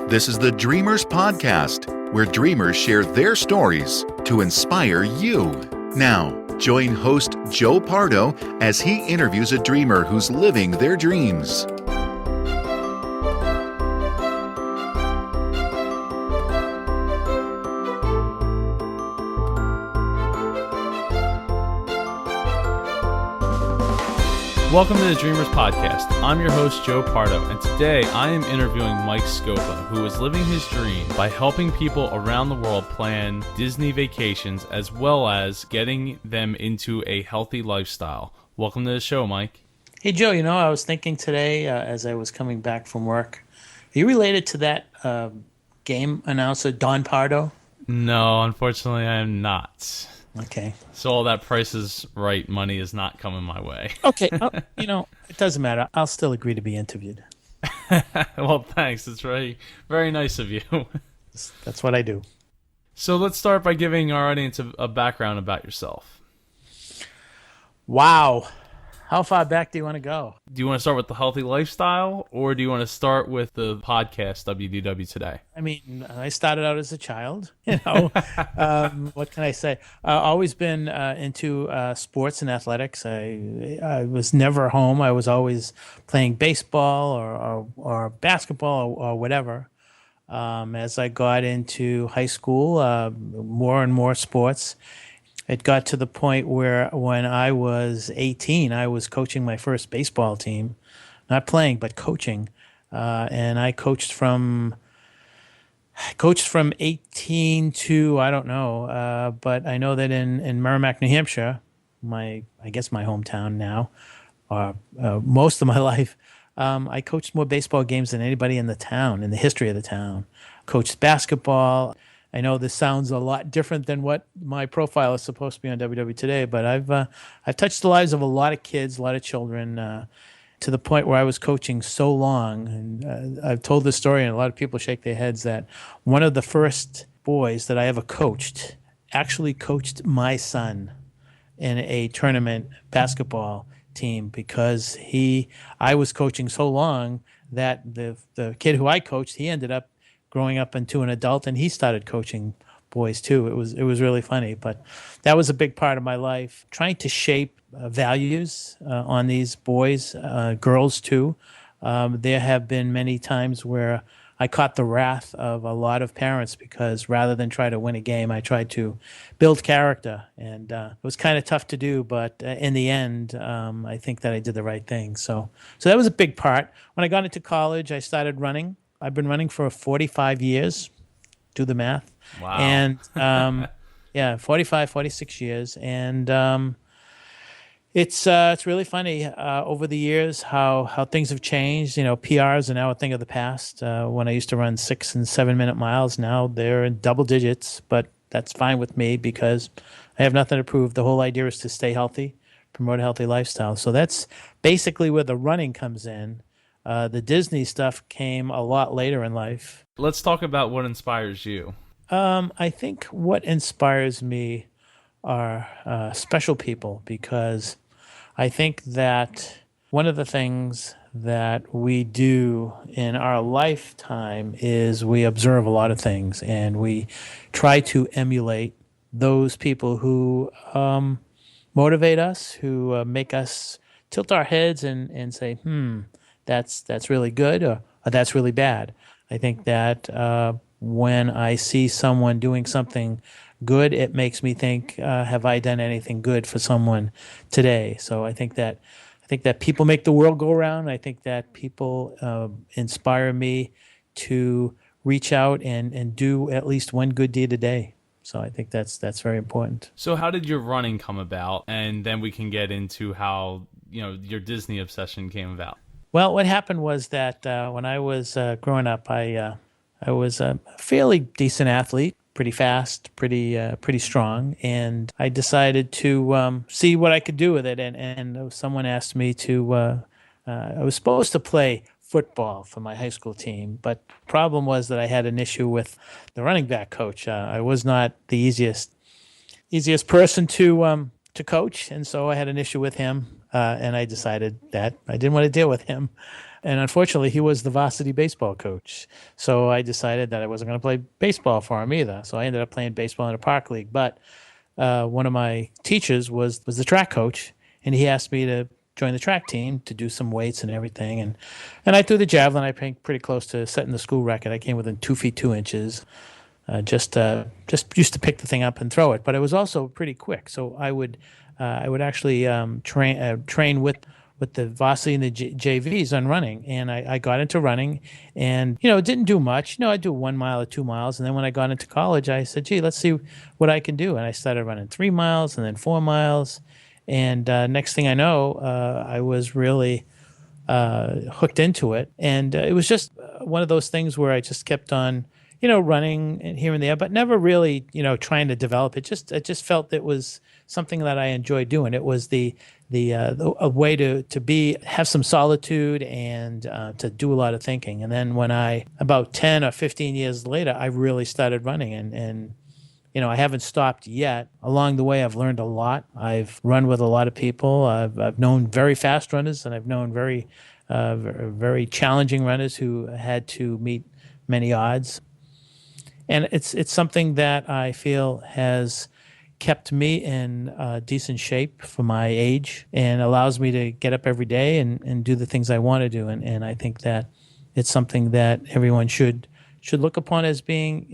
This is the Dreamers Podcast, where dreamers share their stories to inspire you. Now, join host Joe Pardo as he interviews a dreamer who's living their dreams. Welcome to the Dreamers Podcast. I'm your host, Joe Pardo, and today I am interviewing Mike Scopa, who is living his dream by helping people around the world plan Disney vacations as well as getting them into a healthy lifestyle. Welcome to the show, Mike. Hey, Joe, I was thinking today as I was coming back from work, are you related to that game announcer, Don Pardo? No, unfortunately, I am not. Okay. So all that Price is Right money is not coming my way. Okay. It doesn't matter. I'll still agree to be interviewed. Well, thanks. It's very, very nice of you. That's what I do. So let's start by giving our audience a background about yourself. Wow. How far back do you want to go? Do you want to start with the healthy lifestyle, or do you want to start with the podcast WDW Today? I mean, I started out as a child, what can I say? Always been into sports and athletics. I was never home. I was always playing baseball or basketball or whatever. As I got into high school, more and more sports. It got to the point where when I was 18, I was coaching my first baseball team, not playing, but coaching. And I coached from 18 to, I don't know, but I know that in Merrimack, New Hampshire, I guess my hometown now, most of my life, I coached more baseball games than anybody in the town, in the history of the town. Coached basketball. I know this sounds a lot different than what my profile is supposed to be on WW Today, but I've touched the lives of a lot of kids, a lot of children, to the point where I was coaching so long. And I've told this story, and a lot of people shake their heads that one of the first boys that I ever coached actually coached my son in a tournament basketball team because I was coaching so long that the kid who I coached, he ended up growing up into an adult, and he started coaching boys too. It was really funny, but that was a big part of my life, trying to shape values on these boys, girls too. There have been many times where I caught the wrath of a lot of parents because rather than try to win a game, I tried to build character, and it was kind of tough to do, but in the end, I think that I did the right thing. So that was a big part. When I got into college, I started running. I've been running for 45 years. Do the math. Wow. And 46 years. And it's really funny over the years how things have changed. PRs are now a thing of the past. When I used to run 6 and 7 minute miles, now they're in double digits, but that's fine with me because I have nothing to prove. The whole idea is to stay healthy, promote a healthy lifestyle. So that's basically where the running comes in. The Disney stuff came a lot later in life. Let's talk about what inspires you. I think what inspires me are special people, because I think that one of the things that we do in our lifetime is we observe a lot of things, and we try to emulate those people who motivate us, who make us tilt our heads and say, that's really good, or that's really bad. I think that when I see someone doing something good, it makes me think, have I done anything good for someone today? So I think that people make the world go around. I think that people inspire me to reach out and do at least one good deed a day. So I think that's very important. So how did your running come about? And then we can get into how your Disney obsession came about. Well, what happened was that when I was growing up, I was a fairly decent athlete, pretty fast, pretty strong, and I decided to see what I could do with it. And someone asked me to. I was supposed to play football for my high school team, but the problem was that I had an issue with the running back coach. I was not the easiest person to coach, and so I had an issue with him. And I decided that I didn't want to deal with him. And unfortunately, he was the varsity baseball coach. So I decided that I wasn't going to play baseball for him either. So I ended up playing baseball in a park league. But one of my teachers was the track coach, and he asked me to join the track team to do some weights and everything. And I threw the javelin. I came pretty close to setting the school record. I came within 2 feet 2 inches. Just used to pick the thing up and throw it, but it was also pretty quick. So I would actually train with the varsity and the JVs on running, and I got into running, and it didn't do much. I'd do 1 mile or 2 miles, and then when I got into college, I said, "Gee, let's see what I can do," and I started running 3 miles and then 4 miles, and next thing I know, I was really hooked into it, and it was just one of those things where I just kept on running and here and there, but never really, trying to develop it. I just felt it was something that I enjoyed doing. It was a way to have some solitude and to do a lot of thinking. And then when about 10 or 15 years later, I really started running, and I haven't stopped yet. Along the way, I've learned a lot. I've run with a lot of people. I've known very fast runners, and I've known very, very challenging runners who had to meet many odds. And it's something that I feel has kept me in decent shape for my age and allows me to get up every day and do the things I want to do. And I think that it's something that everyone should look upon as being,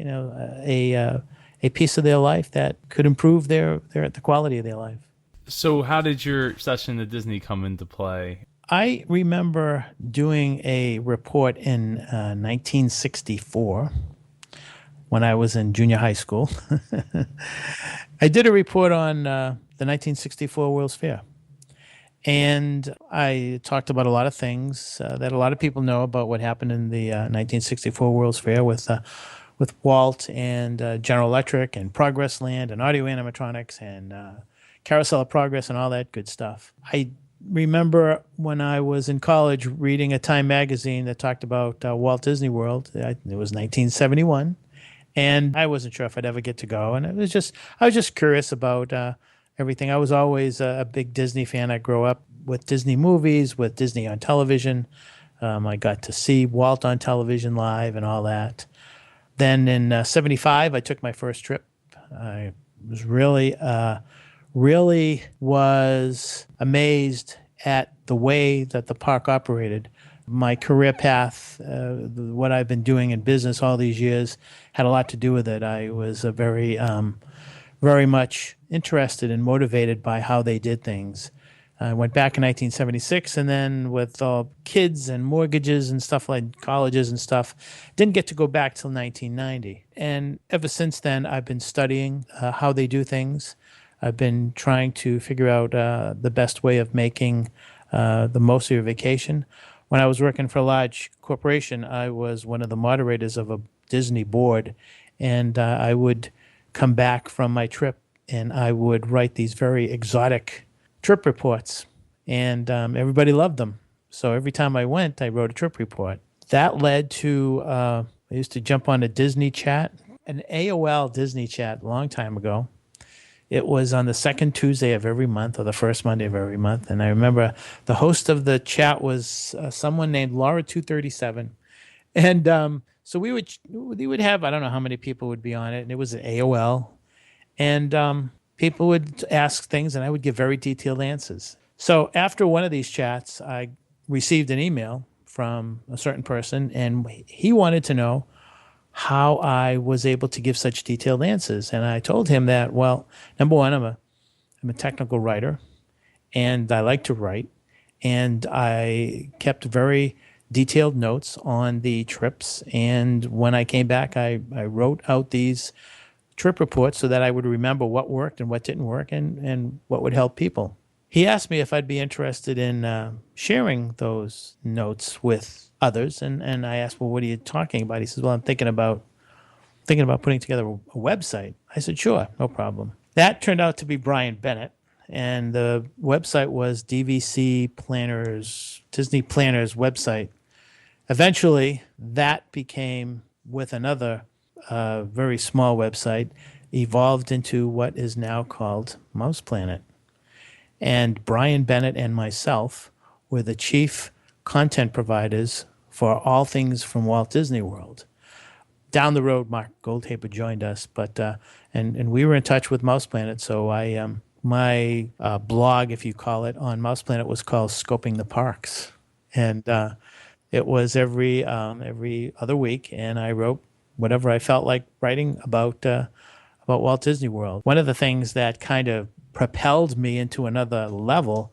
a piece of their life that could improve the quality of their life. So how did your session at Disney come into play? I remember doing a report in 1964. When I was in junior high school. I did a report on the 1964 World's Fair. And I talked about a lot of things that a lot of people know about what happened in the 1964 World's Fair with Walt and General Electric and Progress Land and Audio Animatronics and Carousel of Progress and all that good stuff. I remember when I was in college reading a Time magazine that talked about Walt Disney World. It was 1971. And I wasn't sure if I'd ever get to go. And I was just curious about everything. I was always a big Disney fan. I grew up with Disney movies, with Disney on television. I got to see Walt on television live and all that. Then in 75, I took my first trip. I was really was amazed at the way that the park operated. My career path, what I've been doing in business all these years, had a lot to do with it. I was very much interested and motivated by how they did things. I went back in 1976, and then with kids and mortgages and stuff like colleges and stuff, didn't get to go back till 1990. And ever since then, I've been studying how they do things. I've been trying to figure out the best way of making the most of your vacation. When I was working for a large corporation, I was one of the moderators of a Disney board, and I would come back from my trip, and I would write these very exotic trip reports, and everybody loved them. So every time I went, I wrote a trip report. That led to, I used to jump on a Disney chat, an AOL Disney chat a long time ago. It was on the second Tuesday of every month or the first Monday of every month. And I remember the host of the chat was someone named Laura237. And so we would have, I don't know how many people would be on it. And it was an AOL. And people would ask things and I would give very detailed answers. So after one of these chats, I received an email from a certain person, and he wanted to know how I was able to give such detailed answers. And I told him that, well, number one, I'm a technical writer, and I like to write, and I kept very detailed notes on the trips. And when I came back, I wrote out these trip reports so that I would remember what worked and what didn't work and what would help people. He asked me if I'd be interested in sharing those notes with others, and I asked, well, what are you talking about? He says, well, I'm thinking about putting together a website. I said, sure, no problem. That turned out to be Brian Bennett, and the website was DVC Planners, Disney Planners website. Eventually, that became, with another very small website, evolved into what is now called Mouse Planet. And Brian Bennett and myself were the chief content providers for all things from Walt Disney World. Down the road, Mark Goldhaber joined us, but and we were in touch with Mouse Planet. So my blog, if you call it, on Mouse Planet was called Scoping the Parks, and it was every other week, and I wrote whatever I felt like writing about Walt Disney World. One of the things that kind of propelled me into another level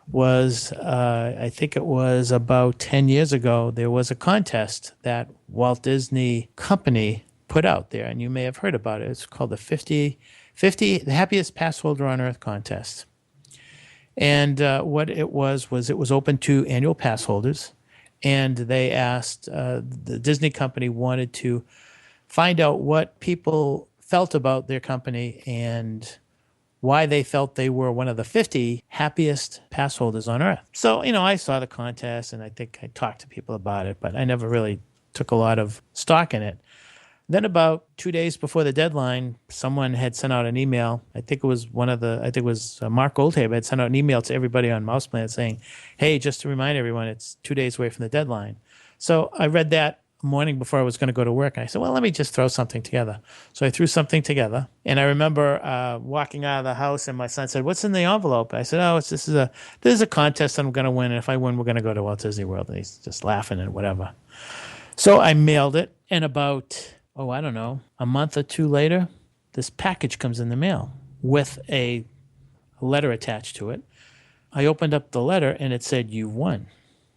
was I think it was about 10 years ago, there was a contest that Walt Disney Company put out there, and you may have heard about it. It's called the 50 the Happiest Pass Holder on Earth contest. And what it was it was open to annual pass holders, and they asked, the Disney Company wanted to find out what people felt about their company and why they felt they were one of the 50 happiest pass holders on Earth. So, I saw the contest and I think I talked to people about it, but I never really took a lot of stock in it. Then about 2 days before the deadline, someone had sent out an email. I think it was Mark Goldhaber had sent out an email to everybody on Mouse Planet saying, hey, just to remind everyone, it's 2 days away from the deadline. So I read that morning before I was going to go to work. And I said, well, let me just throw something together. So I threw something together. And I remember walking out of the house and my son said, what's in the envelope? I said, oh, this is a contest I'm going to win. And if I win, we're going to go to Walt Disney World. And he's just laughing and whatever. So I mailed it. And about, I don't know, a month or two later, this package comes in the mail with a letter attached to it. I opened up the letter and it said, you've won.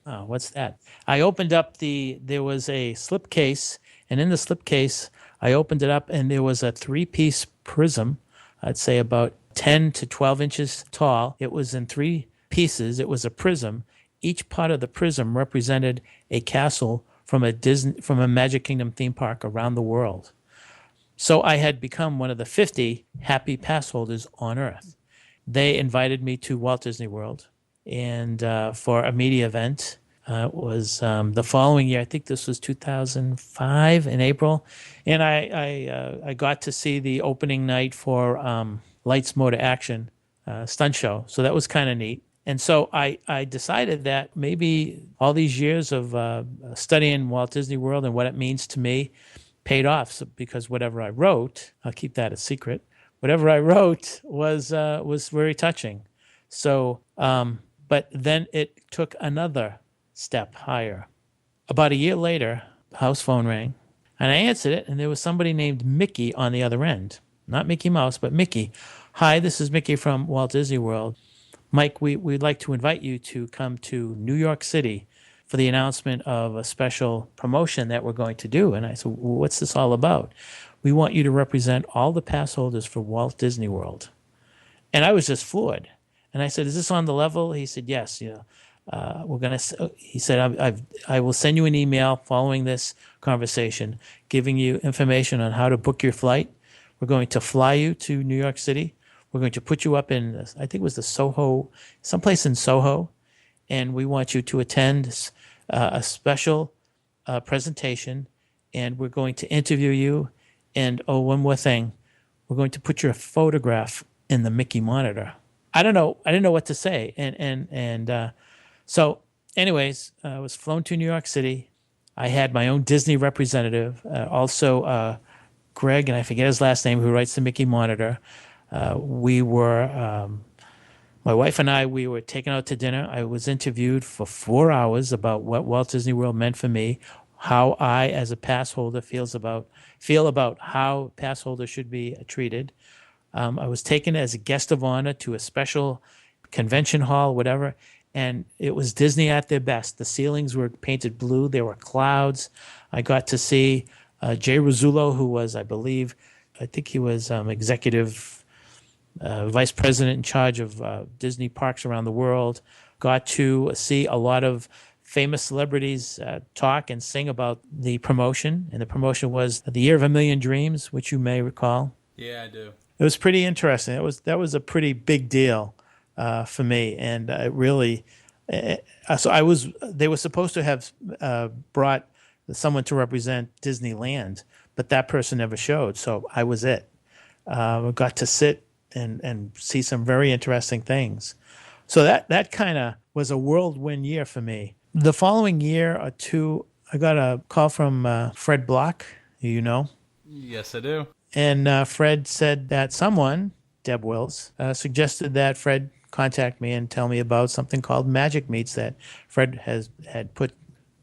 Oh, what's that? I opened up there was a slip case, and in the slip case, I opened it up, and there was a 3-piece prism, I'd say about 10 to 12 inches tall. It was in 3 pieces. It was a prism. Each part of the prism represented a castle from a Magic Kingdom theme park around the world. So I had become one of the 50 happy pass holders on Earth. They invited me to Walt Disney World, and for a media event. It was the following year. I think this was 2005 in April, and I got to see the opening night for Lights Motor Action stunt show. So that was kind of neat. And so I decided that maybe all these years of studying Walt Disney World and what it means to me paid off. So, because whatever I wrote, I'll keep that a secret. Whatever I wrote was very touching. So. But then it took another step higher. About a year later, the house phone rang, and I answered it, and there was somebody named Mickey on the other end. Not Mickey Mouse, but Mickey. Hi, this is Mickey from Walt Disney World. Mike, we'd like to invite you to come to New York City for the announcement of a special promotion that we're going to do. And I said, what's this all about? We want you to represent all the pass holders for Walt Disney World. And I was just floored. And I said, is this on the level? He said, yes. He said, I will send you an email following this conversation, giving you information on how to book your flight. We're going to fly you to New York City. We're going to put you up in, I think it was the Soho, someplace in Soho. And we want you to attend a special presentation. And we're going to interview you. And, one more thing. We're going to put your photograph in the Mickey monitor. I didn't know what to say. So anyways, I was flown to New York City. I had my own Disney representative, also Greg, and I forget his last name, who writes the Mickey Monitor. We were, my wife and I, we were taken out to dinner. I was interviewed for 4 hours about what Walt Disney World meant for me, how I, as a pass holder, feel about how pass holders should be treated. I was taken as a guest of honor to a special convention hall, whatever, and it was Disney at their best. The ceilings were painted blue. There were clouds. I got to see Jay Rizzullo, who was, I think he was executive vice president in charge of Disney parks around the world. Got to see a lot of famous celebrities talk and sing about the promotion, and the promotion was the Year of a Million Dreams, which you may recall. Yeah, I do. It was pretty interesting. That was a pretty big deal for me, and it really. They were supposed to have brought someone to represent Disneyland, but that person never showed. So I was it. I got to sit and see some very interesting things. So that kind of was a whirlwind year for me. The following year or two, I got a call from Fred Block, who you know. Yes, I do. And Fred said that someone, Deb Wills, suggested that Fred contact me and tell me about something called Magic Meets that Fred had put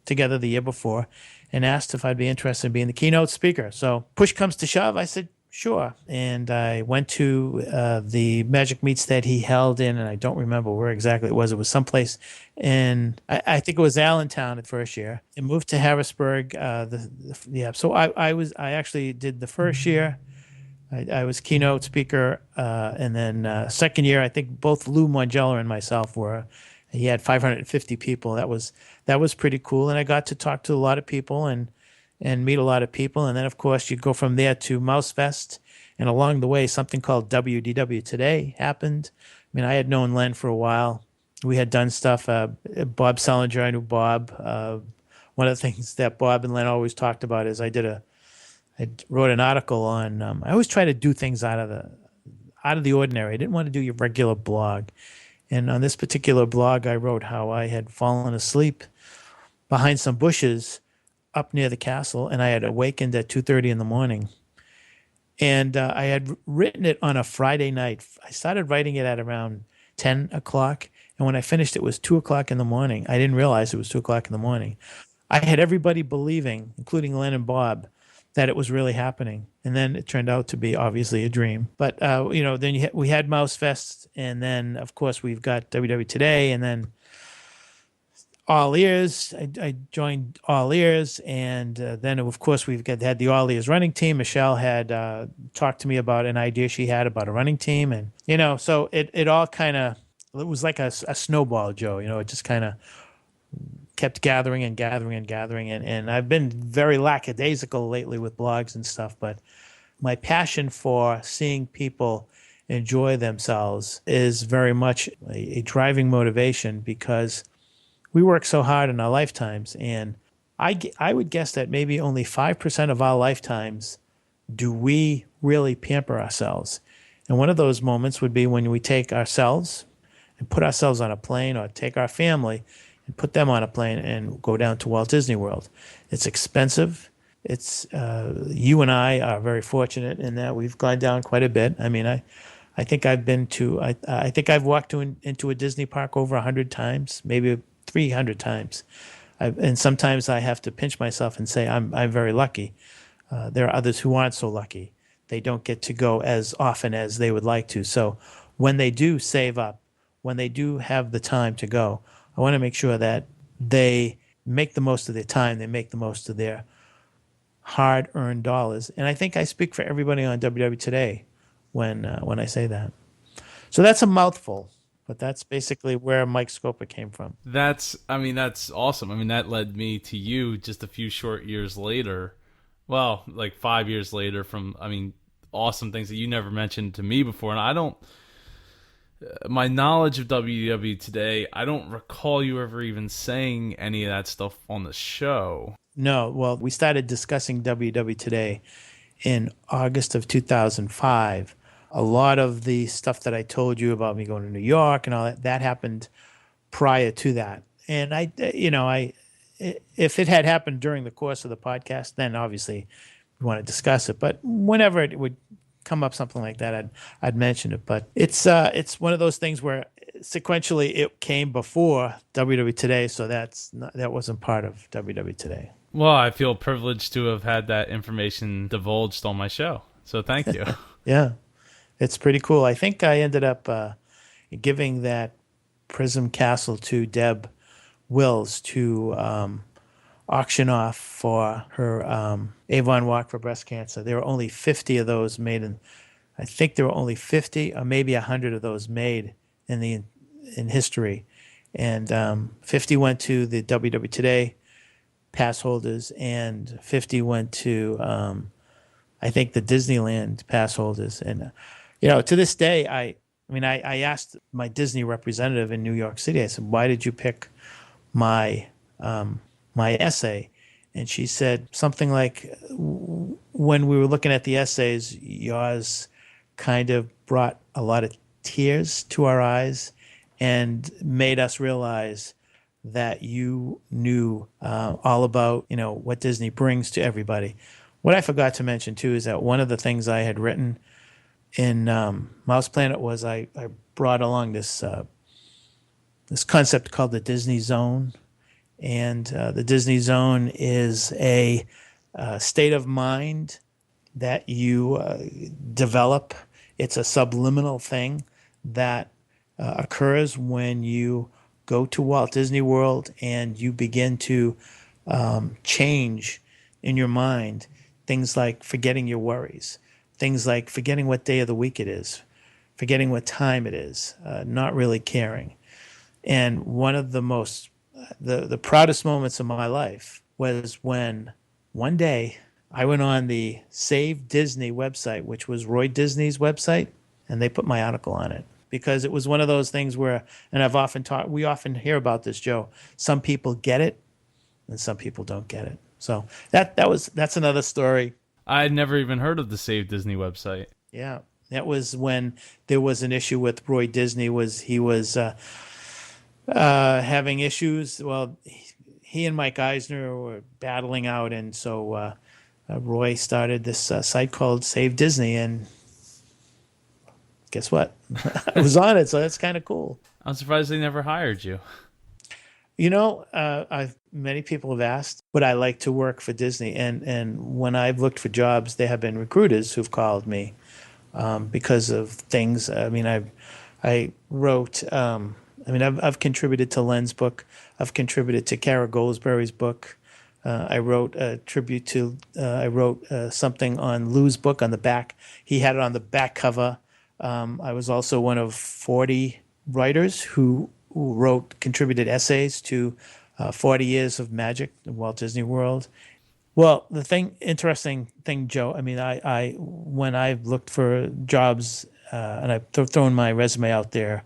together the year before, and asked if I'd be interested in being the keynote speaker. So push comes to shove, I said sure, and I went to the Magic Meets that he held in, and I don't remember where exactly it was. It was someplace in, I think it was Allentown the first year. It moved to Harrisburg. Yeah, so I actually did the first year. I was keynote speaker, and then second year, I think both Lou Mongello and myself were. He had 550 people. That was pretty cool, and I got to talk to a lot of people and meet a lot of people. And then, of course, you go from there to Mouse Fest, and along the way, something called WDW Today happened. I mean, I had known Len for a while. We had done stuff. Bob Selinger, I knew Bob. One of the things that Bob and Len always talked about is I wrote an article on. I always try to do things out of the ordinary. I didn't want to do your regular blog, and on this particular blog, I wrote how I had fallen asleep behind some bushes up near the castle, and I had awakened at 2:30 in the morning. And I had written it on a Friday night. I started writing it at around 10 o'clock, and when I finished, it was 2 o'clock in the morning. I didn't realize it was 2 o'clock in the morning. I had everybody believing, including Len and Bob, that it was really happening. And then it turned out to be obviously a dream. But, then we had Mouse Fest, and then, of course, we've got WW Today, and then All Ears. I joined All Ears, and then, of course, had the All Ears running team. Michelle had talked to me about an idea she had about a running team. And, so it all kind of, it was like a snowball, Joe. It just kind of kept gathering and gathering and gathering. And I've been very lackadaisical lately with blogs and stuff, but my passion for seeing people enjoy themselves is very much a driving motivation, because we work so hard in our lifetimes. And I would guess that maybe only 5% of our lifetimes do we really pamper ourselves. And one of those moments would be when we take ourselves and put ourselves on a plane, or take our family and put them on a plane and go down to Walt Disney World. It's expensive. It's you and I are very fortunate in that we've gone down quite a bit. I mean, I think I've been to I think I've walked into a Disney park over 100 times, maybe 300 times. And sometimes I have to pinch myself and say I'm very lucky. There are others who aren't so lucky. They don't get to go as often as they would like to. So when they do save up, when they do have the time to go, I want to make sure that they make the most of their time. They make the most of their hard-earned dollars. And I think I speak for everybody on WW Today when I say that. So that's a mouthful, but that's basically where Mike Scopa came from. That's awesome. I mean, that led me to you just a few short years later. Well, like 5 years later from, awesome things that you never mentioned to me before. And my knowledge of WW Today, I don't recall you ever even saying any of that stuff on the show. No, well, we started discussing WW Today in August of 2005. A lot of the stuff that I told you about me going to New York and all that happened prior to that. And if it had happened during the course of the podcast, then obviously we want to discuss it. But whenever it would come up something like that, I'd mention it. But it's one of those things where sequentially it came before WW Today, so that wasn't part of WW Today. Well, I feel privileged to have had that information divulged on my show, so thank you. Yeah, it's pretty cool. I think I ended up giving that Prism Castle to Deb Wills to auction off for her Avon Walk for breast cancer. There were only 50 of those made, and I think there were only 50 or maybe 100 of those made in history, and 50 went to the WW Today pass holders, and 50 went to I think the Disneyland pass holders. And to this day, I asked my Disney representative in New York City, I said, why did you pick my essay? And she said something like, when we were looking at the essays, yours kind of brought a lot of tears to our eyes and made us realize that you knew all about, what Disney brings to everybody. What I forgot to mention too is that one of the things I had written in Mouse Planet was I brought along this concept called the Disney Zone, and the Disney Zone is a state of mind that you develop. It's a subliminal thing that occurs when you go to Walt Disney World and you begin to change in your mind things like forgetting your worries, things like forgetting what day of the week it is, forgetting what time it is, not really caring. And one of the proudest moments of my life was when one day I went on the Save Disney website, which was Roy Disney's website, and they put my article on it because it was one of those things where, and we often hear about this, Joe. Some people get it, and some people don't get it. So that's another story. I'd never even heard of the Save Disney website. Yeah, that was when there was an issue with Roy Disney. He was having issues. Well, he and Mike Eisner were battling out, and so Roy started this site called Save Disney, and guess what? I was on it, so that's kind of cool. I'm surprised they never hired you. Many people have asked would I like to work for Disney, and when I've looked for jobs, there have been recruiters who've called me because of things. I mean, I wrote. I've contributed to Len's book. I've contributed to Kara Goldsberry's book. I wrote a tribute to. I wrote something on Lou's book on the back. He had it on the back cover. I was also one of 40 writers who contributed essays to 40 Years of Magic in Walt Disney World. Well, interesting thing, Joe. I mean, I when I've looked for jobs and I've thrown my resume out there.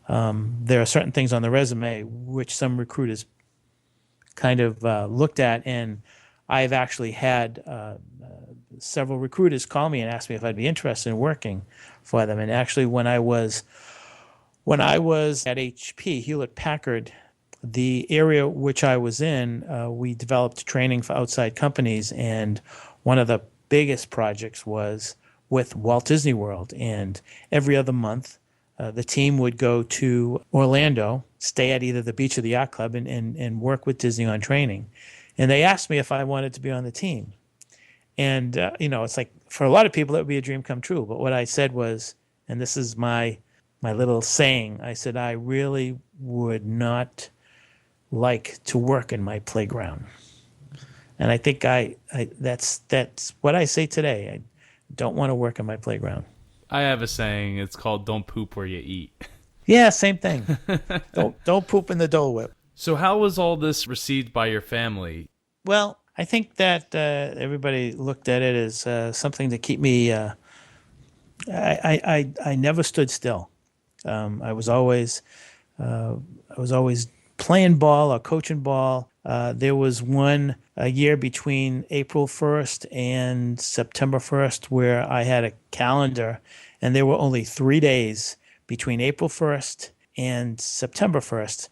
There are certain things on the resume which some recruiters kind of looked at, and I've actually had several recruiters call me and ask me if I'd be interested in working for them. And actually, when I was at HP, Hewlett Packard, the area which I was in, we developed training for outside companies, and one of the biggest projects was with Walt Disney World. And every other month, the team would go to Orlando, stay at either the beach or the yacht club, and work with Disney on training. And they asked me if I wanted to be on the team. And, it's like for a lot of people, that would be a dream come true. But what I said was, and this is my little saying, I said, I really would not like to work in my playground. And I think that's what I say today. I don't want to work in my playground. I have a saying. It's called "Don't poop where you eat." Yeah, same thing. don't poop in the Dole Whip. So, how was all this received by your family? Well, I think that everybody looked at it as something to keep me. I never stood still. I was always playing ball or coaching ball. There was a year between April 1st and September 1st where I had a calendar, and there were only 3 days between April 1st and September 1st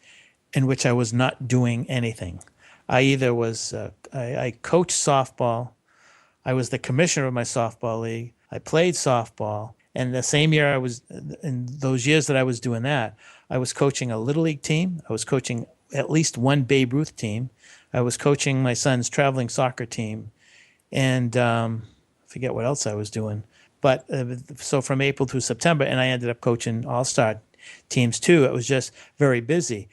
in which I was not doing anything. I either was I coached softball, I was the commissioner of my softball league, I played softball, and the same year in those years that I was doing that, I was coaching a little league team, I was coaching at least one Babe Ruth team, I was coaching my son's traveling soccer team, and I forget what else I was doing. But so from April through September, and I ended up coaching all-star teams too. It was just very busy.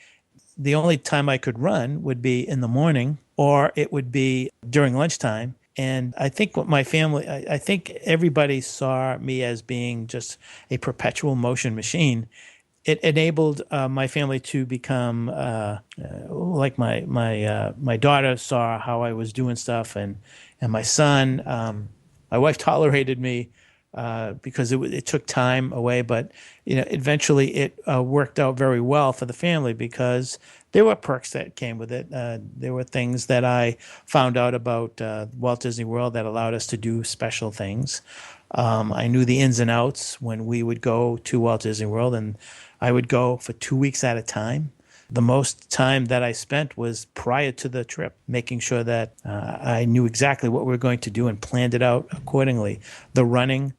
The only time I could run would be in the morning, or it would be during lunchtime. And I think I think everybody saw me as being just a perpetual motion machine. It enabled my family to become like my daughter saw how I was doing stuff, and my son. My wife tolerated me because it took time away, but eventually it worked out very well for the family because there were perks that came with it. There were things that I found out about Walt Disney World that allowed us to do special things. I knew the ins and outs when we would go to Walt Disney World, and I would go for 2 weeks at a time. The most time that I spent was prior to the trip, making sure that I knew exactly what we were going to do and planned it out accordingly. The running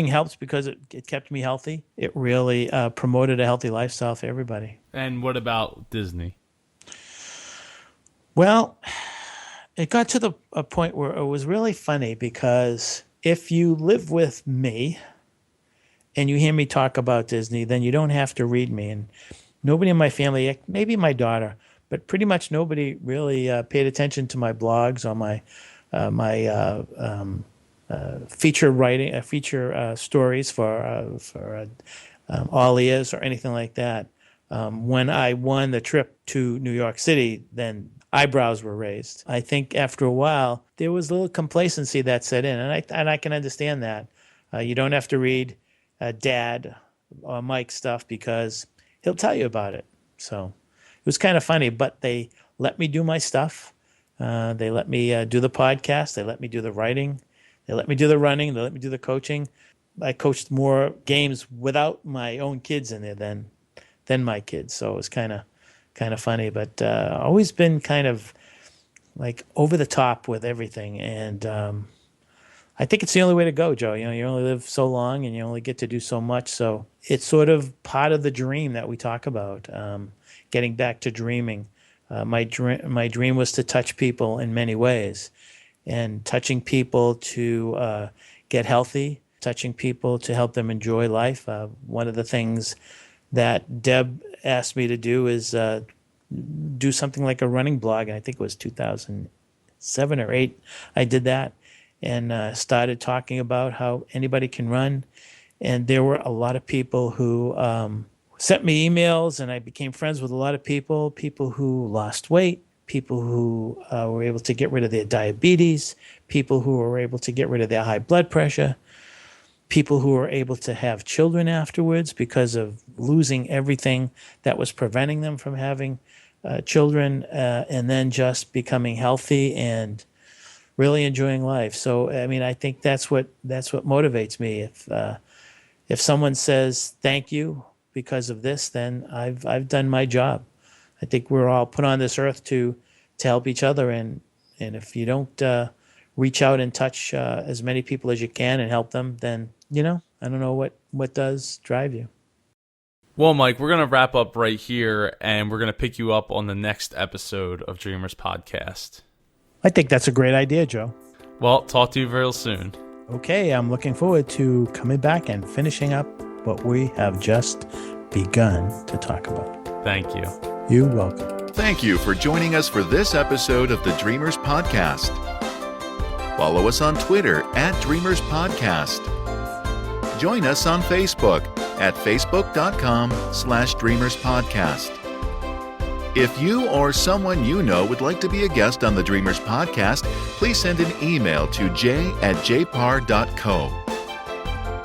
helps because it kept me healthy. It really promoted a healthy lifestyle for everybody. And what about Disney? Well, it got to a point where it was really funny because if you live with me and you hear me talk about Disney, then you don't have to read me. And nobody in my family, maybe my daughter, but pretty much nobody really paid attention to my blogs or my feature writing, feature stories for all ears or anything like that. When I won the trip to New York City, then eyebrows were raised. I think after a while there was a little complacency that set in, and I can understand that. You don't have to read Dad or Mike stuff because he'll tell you about it. So it was kind of funny, but they let me do my stuff. They let me do the podcast. They let me do the writing. They let me do the running. They let me do the coaching. I coached more games without my own kids in there than my kids. So it was kind of funny, but always been kind of like over the top with everything. And I think it's the only way to go, Joe. You know, you only live so long and you only get to do so much. So it's sort of part of the dream that we talk about, getting back to dreaming. My dream was to touch people in many ways, and touching people to get healthy, touching people to help them enjoy life. One of the things that Deb asked me to do is do something like a running blog. And I think it was 2007 or 8. I did that and started talking about how anybody can run. And there were a lot of people who sent me emails, and I became friends with a lot of people who lost weight, people who were able to get rid of their diabetes, people who were able to get rid of their high blood pressure, people who were able to have children afterwards because of losing everything that was preventing them from having children, and then just becoming healthy and really enjoying life. So, I mean, I think that's what motivates me. If someone says thank you because of this, then I've done my job. I think we're all put on this earth to help each other, and if you don't reach out and touch as many people as you can and help them, then I don't know what does drive you. Well, Mike, we're going to wrap up right here, and we're going to pick you up on the next episode of Dreamers Podcast. I think that's a great idea, Joe. Well, talk to you real soon. Okay, I'm looking forward to coming back and finishing up what we have just begun to talk about. Thank you. You're welcome. Thank you for joining us for this episode of the Dreamers Podcast. Follow us on Twitter at Dreamers Podcast. Join us on Facebook at facebook.com/Dreamers Podcast. If you or someone you know would like to be a guest on the Dreamers Podcast, please send an email to j@jpar.co.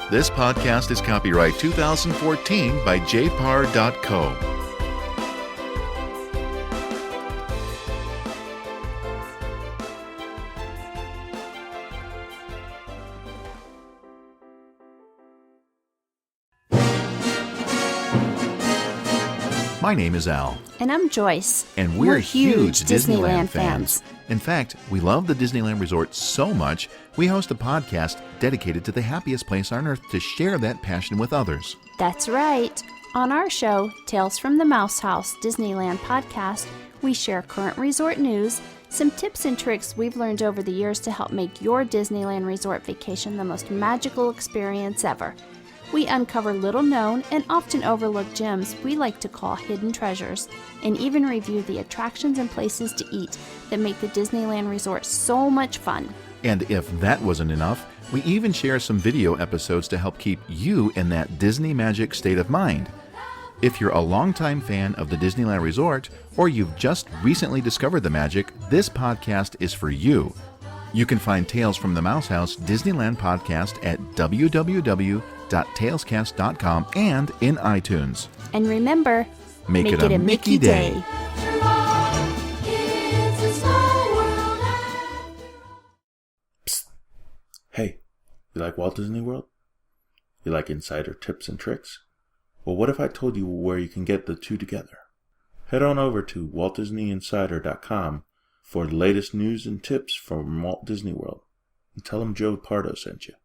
This podcast is copyright 2014 by jpar.co. My name is Al. And I'm Joyce. And we're huge Disneyland fans. In fact, we love the Disneyland Resort so much, we host a podcast dedicated to the happiest place on earth to share that passion with others. That's right. On our show, Tales from the Mouse House Disneyland Podcast, we share current resort news, some tips and tricks we've learned over the years to help make your Disneyland resort vacation the most magical experience ever. We uncover little-known and often overlooked gems we like to call hidden treasures, and even review the attractions and places to eat that make the Disneyland Resort so much fun. And if that wasn't enough, we even share some video episodes to help keep you in that Disney magic state of mind. If you're a longtime fan of the Disneyland Resort, or you've just recently discovered the magic, this podcast is for you. You can find Tales from the Mouse House Disneyland Podcast at www.talescast.com and in iTunes. And remember, make it a Mickey day. Psst. Hey, you like Walt Disney World? You like insider tips and tricks? Well, what if I told you where you can get the two together? Head on over to WaltDisneyInsider.com for the latest news and tips from Walt Disney World. And tell them Joe Pardo sent you.